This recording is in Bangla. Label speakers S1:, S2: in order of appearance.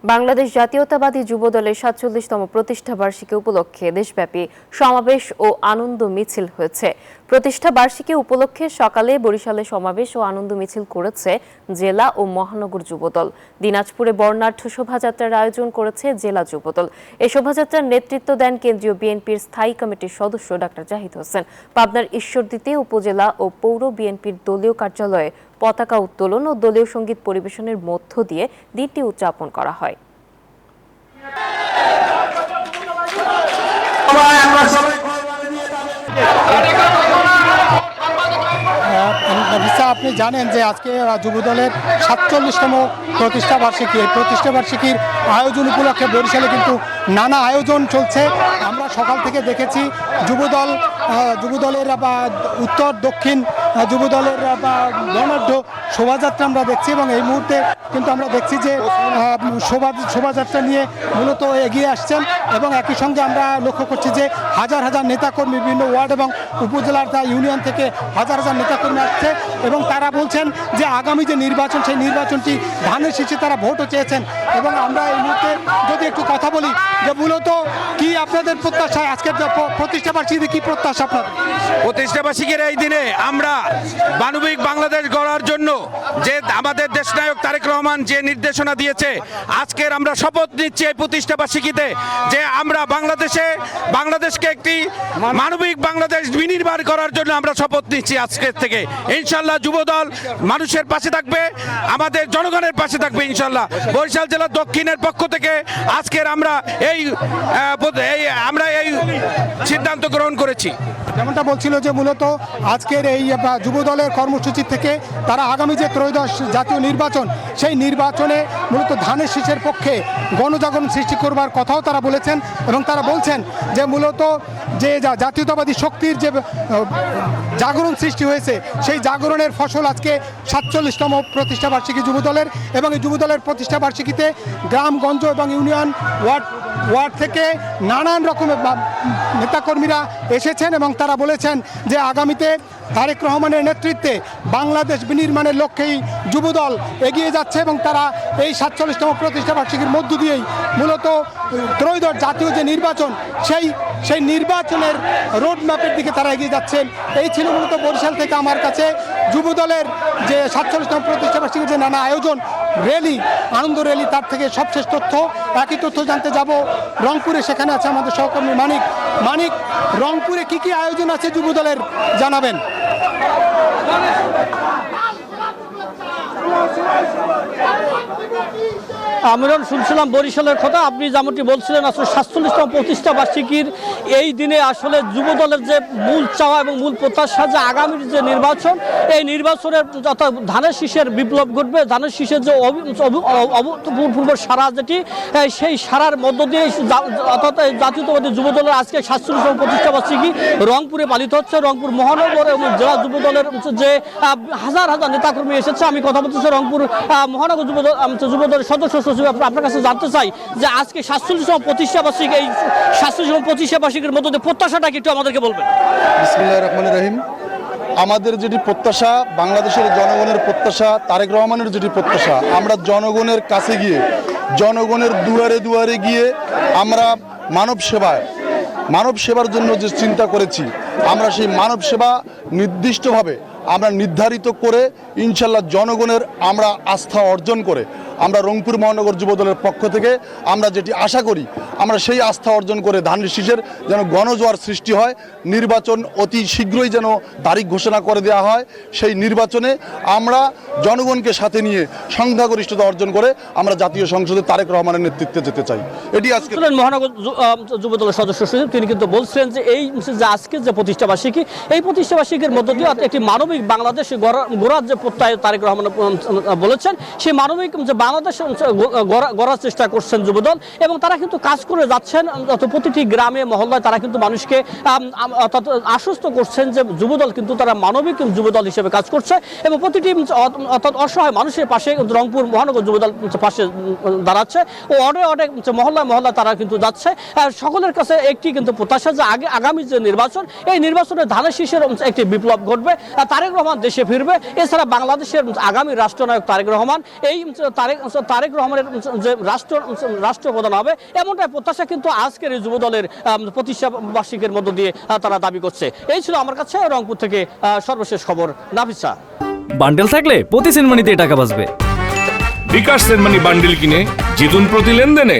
S1: বাংলাদেশ জাতীয়তাবাদী যুবদলের ৪৭তম প্রতিষ্ঠা বার্ষিকী উপলক্ষে দেশব্যাপী সমাবেশ ও আনন্দ মিছিল হয়েছে। প্রতিষ্ঠা বার্ষিকী উপলক্ষে সকালে বরিশালে সমাবেশ ও আনন্দ মিছিল করেছে জেলা ও মহানগর যুবদল। দিনাজপুরে বর্ণাঢ্য শোভাযাত্রার আয়োজন করেছে জেলা যুবদল। এই শোভাযাত্রার নেতৃত্ব দেন কেন্দ্রীয় বিএনপির স্থায়ী কমিটির সদস্য ডাক্তার জাহিদ হোসেন। পাবনার ঈশ্বরদীতে উপজেলা ও পৌর বিএনপির দলীয় কার্যালয়ে পতাকা উত্তোলন ও দলীয় সঙ্গীত পরিবেশনের মধ্য দিয়ে দিনটি উদযাপন করা হয়।
S2: আপনি জানেন যে আজকে যুবদলের ৪৭তম প্রতিষ্ঠা বার্ষিকী। এই প্রতিষ্ঠা বার্ষিকীর আয়োজন উপলক্ষে বরিশালে কিন্তু নানা আয়োজন চলছে। আমরা সকাল থেকে দেখেছি যুবদলের উত্তর দক্ষিণ যুবদলের বর্ণাঢ্য শোভাযাত্রা আমরা দেখছি এবং এই মুহূর্তে কিন্তু আমরা দেখছি যে শোভাযাত্রা নিয়ে মূলত এগিয়ে আসছেন এবং একই সঙ্গে আমরা লক্ষ্য করছি যে হাজার হাজার নেতাকর্মী বিভিন্ন ওয়ার্ড এবং উপজেলার ইউনিয়ন থেকে হাজার হাজার নেতাকর্মী আসছে এবং তারা বলছেন যে আগামী যে নির্বাচন সেই নির্বাচনটি ধানের শীষে তারা ভোটও চেয়েছেন। এবং আমরা এই মুহূর্তে যদি একটু কথা বলি যে মূলত কি আপনাদের প্রত্যাশা, আজকের প্রতিষ্ঠা বার্ষিকীতে কি প্রত্যাশা আপনাদের?
S3: প্রতিষ্ঠা বার্ষিকীর এই দিনে আমরা মানবিক বাংলাদেশ গড়ার জন্য যে আমাদের দেশনায়ক তারেক রহমান যে নির্দেশনা দিয়েছে, আজকের আমরা শপথ নিচ্ছি এই প্রতিষ্ঠা বার্ষিকীতে যে আমরা বাংলাদেশকে একটি মানবিক বাংলাদেশ বিনির্মাণ করার জন্য আমরা শপথ নিচ্ছি আজকের থেকে। ইনশাল্লাহ যুবদল মানুষের পাশে থাকবে, আমাদের জনগণের পাশে থাকবে ইনশাল্লাহ। বরিশাল জেলার দক্ষিণের পক্ষ থেকে আজকের আমরা এই সিদ্ধান্ত গ্রহণ করেছি।
S2: যেমনটা বলছিল যে মূলত আজকের এই যুবদলের কর্মসূচি থেকে তারা আগামী যে ত্রয়োদশ জাতীয় নির্বাচন সেই নির্বাচনে মূলত ধানের শীষের পক্ষে গণজাগরণ সৃষ্টি করবার কথাও তারা বলেছেন এবং তারা বলছেন যে মূলত যে জাতীয়তাবাদী শক্তির যে জাগরণ সৃষ্টি হয়েছে সেই জাগরণের ফসল আজকে ৪৭তম প্রতিষ্ঠা বার্ষিকী যুবদলের। এবং এই যুবদলের প্রতিষ্ঠা বার্ষিকীতে গ্রামগঞ্জ এবং ইউনিয়ন ওয়ার্ড থেকে নানান রকমের নেতাকর্মীরা এসেছেন এবং তারা বলেছেন যে আগামীতে তারেক রহমানের নেতৃত্বে বাংলাদেশ বিনির্মাণের লক্ষ্যেই যুবদল এগিয়ে যাচ্ছে এবং তারা এই ৪৭তম প্রতিষ্ঠা বার্ষিকীর মধ্য দিয়েই মূলত ত্রয়োদশ জাতীয় যে নির্বাচন সেই নির্বাচনের রোডম্যাপের দিকে তারা এগিয়ে যাচ্ছেন। এই ছিল মূলত বরিশাল থেকে আমার কাছে যুবদলের যে ৪৭তম প্রতিষ্ঠা বার্ষিকীর যে নানা আয়োজন, র্যালি, আনন্দ র্যালি, তার থেকে সবশেষ তথ্য। একই তথ্য জানতে যাব রংপুরে, সেখানে আছে আমাদের সহকর্মী মানিক। রংপুরে কি কি আয়োজন আছে যুবদলের জানাবেন?
S4: আমরা শুনছিলাম বরিশালের কথা, আপনি যেমনটি বলছিলেন আসলে ৪৭তম প্রতিষ্ঠা বার্ষিকীর এই দিনে আসলে যুবদলের যে মূল চাওয়া এবং মূল প্রত্যাশা যে আগামীর যে নির্বাচন, এই নির্বাচনের অর্থাৎ ধানের শীষের বিপ্লব ঘটবে, ধানের শীষের যে অভূতপূর্ব সারা যেটি সেই সারার মধ্য দিয়ে অর্থাৎ জাতীয়তাবাদী যুবদলের আজকে ৪৭তম প্রতিষ্ঠা বার্ষিকী রংপুরে পালিত হচ্ছে। রংপুর মহানগর এবং জেলা যুবদলের যে হাজার হাজার নেতাকর্মী এসেছে। আমি কথা বলতেছি রংপুর মহানগর যুবদলের সদস্য সচিব। আপনার কাছে জানতে চাই যে আজকে ৪৭তম প্রতিষ্ঠা বার্ষিকী, এই ৪৭তম প্রতিষ্ঠা বার্ষিকীর মধ্যে প্রত্যাশাটা কি একটু আমাদেরকে বলবেন?
S5: বিসমিল্লাহির রহমানির রহিম। আমাদের যেটি প্রত্যাশা, বাংলাদেশের জনগণের প্রত্যাশা, তারেক রহমানের যেটি প্রত্যাশা, আমরা জনগণের কাছে গিয়ে, জনগণের দুয়ারে দুয়ারে গিয়ে আমরা মানব সেবার জন্য যে চিন্তা করেছি, আমরা সেই মানব সেবা নির্দিষ্টভাবে আমরা নির্ধারিত করে ইনশাল্লাহ জনগণের আমরা আস্থা অর্জন করে আমরা রংপুর মহানগর যুবদলের পক্ষ থেকে আমরা যেটি আশা করি, আমরা সেই আস্থা অর্জন করে ধানের শীষের যেন গণজোয়ার সৃষ্টি হয়, নির্বাচন অতি শীঘ্রই যেন তারিখ ঘোষণা করে দেওয়া হয়, সেই নির্বাচনে আমরা জনগণকে সাথে নিয়ে সংখ্যাগরিষ্ঠতা অর্জন করে আমরা জাতীয় সংসদে তারেক রহমানের নেতৃত্বে যেতে চাই। এটি আজকে
S4: মহানগর যুবদলের সদস্য সচিব তিনি কিন্তু বলছিলেন যে এই যে আজকে যে প্রতিষ্ঠা বার্ষিকী, এই প্রতিষ্ঠা বার্ষিকীর মধ্য দিয়ে একটি মানবিক বাংলাদেশ গড়ার যে প্রত্যয় তারেক রহমান বলেছেন, সেই মানবিক যে বাংলাদেশ গড়ার চেষ্টা করছেন যুবদল এবং তারা কিন্তু কাজ করে যাচ্ছেন। প্রতিটি গ্রামে মহল্লায় তারা কিন্তু মানুষকে অর্থাৎ আশ্বস্ত করছেন যে যুবদল কিন্তু তারা মানবিক যুবদল হিসেবে কাজ করছে এবং প্রতিটি অর্থাৎ অসহায় মানুষের পাশে রংপুর মহানগর যুবদল পাশে দাঁড়াচ্ছে ও অডে মহল্লায় তারা কিন্তু যাচ্ছে। সকলের কাছে একটি কিন্তু প্রত্যাশা যে আগামী যে নির্বাচন, এই নির্বাচনে ধানের শীষের একটি বিপ্লব ঘটবে, তারেক রহমান দেশে ফিরবে। এছাড়া বাংলাদেশের আগামী রাষ্ট্রনায়ক তারেক রহমান, এই তারেক রহমানের যে রাষ্ট্রপ্রধান হবে এমনটাই প্রত্যাশা কিন্তু আজকের এই যুবদলের প্রতিষ্ঠা বার্ষিকীর মধ্য দিয়ে তারা দাবি করছে। এই ছিল আমার কাছে রংপুর থেকে সর্বশেষ খবর। নাফিসা।
S6: বান্ডেল থাকলে প্রতি সেনমানিতে টাকা বাঁচবে।
S7: বিকাশ সেনমানি বান্ডেল কিনে জিতুন প্রতি লেনদেনে।